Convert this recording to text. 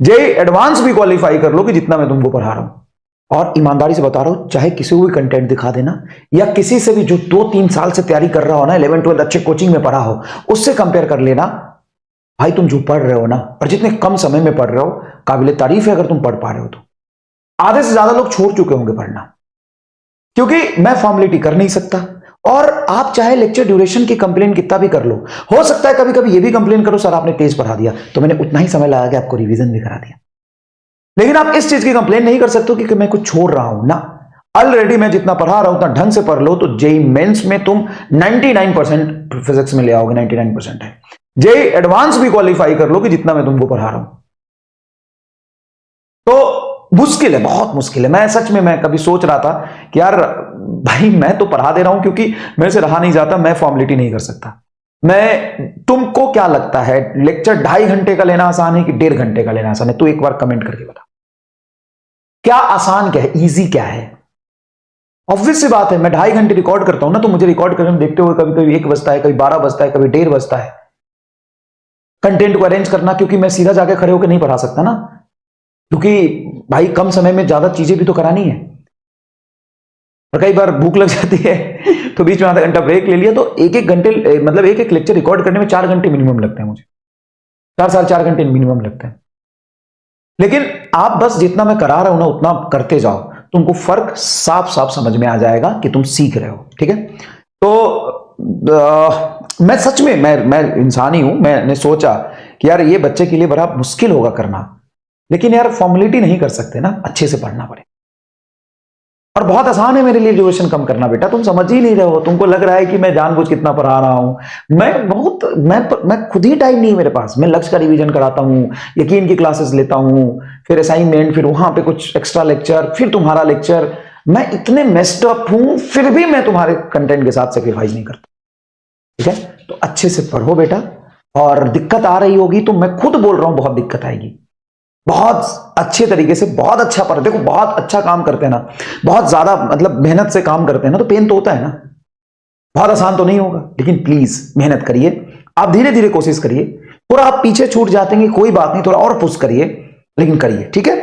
JEE advance भी qualify कर लो कि जितना मैं तुमको पढ़ा रहा हूं। और ईमानदारी से बता रहा हूं, चाहे किसी को भी कंटेंट दिखा देना, या किसी से भी जो 2-3 साल से तैयारी कर रहा हो ना, 11-12 अच्छे कोचिंग में पढ़ा हो, उससे कंपेयर कर लेना। भाई तुम जो पढ़ रहे हो ना, और जितने कम समय में पढ़ रहे हो, काबिले तारीफ है अगर तुम पढ़ पा रहे हो तो। आधे से ज्यादा लोग छोड़ चुके होंगे पढ़ना, क्योंकि मैं फॉर्मेलिटी कर नहीं सकता। और आप चाहे लेक्चर ड्यूरेशन की कंप्लेन कितना भी कर लो, हो सकता है कभी कभी ये भी कंप्लेन करो, सर आपने तेज पढ़ा दिया, तो मैंने उतना ही समय लगा के आपको रिवीजन भी करा दिया। लेकिन आप इस चीज की कंप्लेन नहीं कर सकते कि मैं कुछ छोड़ रहा हूं ना। ऑलरेडी मैं जितना पढ़ा रहा हूं उतना ढंग से पढ़ लो, तो जेई मेंस में तुम 99% फिजिक्स में ले आओगे, 99% है। जेई एडवांस भी क्वालिफाई कर लो कि जितना मैं तुमको पढ़ा रहा हूं। तो मुश्किल है, बहुत मुश्किल है। मैं सच में, मैं कभी सोच रहा था कि यार भाई मैं तो पढ़ा दे रहा हूं क्योंकि मेरे से रहा नहीं जाता, मैं फॉर्मेलिटी नहीं कर सकता। तुमको क्या लगता है लेक्चर 2.5 घंटे का लेना आसान है कि 1.5 घंटे का लेना आसान है? तो एक बार कमेंट करके बता, क्या आसान, क्या है इजी, क्या है? ऑब्वियस सी बात है, मैं 2.5 घंटे रिकॉर्ड करता हूं ना, तो मुझे रिकॉर्ड करने में देखते हुए कभी कभी 1 बजता है, कभी 12 बजता है, कभी 1:30 बजता है। कंटेंट को अरेंज करना, क्योंकि मैं सीधा जाके खड़े होकर नहीं पढ़ा सकता ना, क्योंकि भाई कम समय में ज्यादा चीजें भी तो करानी है। और कई बार भूख लग जाती है तो बीच में आधा घंटा ब्रेक ले लिया, तो 1-1 घंटे, मतलब एक लेक्चर रिकॉर्ड करने में 4 घंटे मिनिमम लगते हैं मुझे, 4-4.5 घंटे मिनिमम लगते हैं। लेकिन आप बस जितना मैं करा रहा हूं ना उतना करते जाओ, तुमको फर्क साफ साफ समझ में आ जाएगा कि तुम सीख रहे हो। ठीक है, तो मैं सच में, मैं इंसान ही हूं। मैंने सोचा कि यार ये बच्चे के लिए बड़ा मुश्किल होगा करना, लेकिन यार फॉर्मेलिटी नहीं कर सकते ना, अच्छे से पढ़ना पड़े। और बहुत आसान है मेरे लिए ड्यूरेशन कम करना। बेटा तुम समझ ही नहीं रहे हो, तुमको लग रहा है कि मैं जानबूझ कितना पढ़ा रहा हूं। मैं खुद ही टाइम नहीं है मेरे पास। मैं लक्ष्य का रिवीजन कराता हूं, यकीन की क्लासेस लेता हूं, फिर असाइनमेंट, फिर वहां पे कुछ एक्स्ट्रा लेक्चर, फिर तुम्हारा लेक्चर। मैं इतने मेस्ड अप हूं, फिर भी मैं तुम्हारे कंटेंट के साथ सेक्रीफाइस नहीं करता। ठीक है, तो अच्छे से पढ़ो बेटा। और दिक्कत आ रही होगी तो मैं खुद बोल रहा हूं बहुत दिक्कत आएगी। बहुत अच्छे तरीके से, बहुत अच्छा पढ़, देखो बहुत अच्छा काम करते हैं ना, बहुत ज्यादा मतलब मेहनत से काम करते हैं ना, तो पेन तो होता है ना। बहुत आसान तो नहीं होगा, लेकिन प्लीज मेहनत करिए। आप धीरे धीरे कोशिश करिए। थोड़ा आप पीछे छूट जाते हैं कोई बात नहीं, थोड़ा और पुश करिए, लेकिन करिए। ठीक है।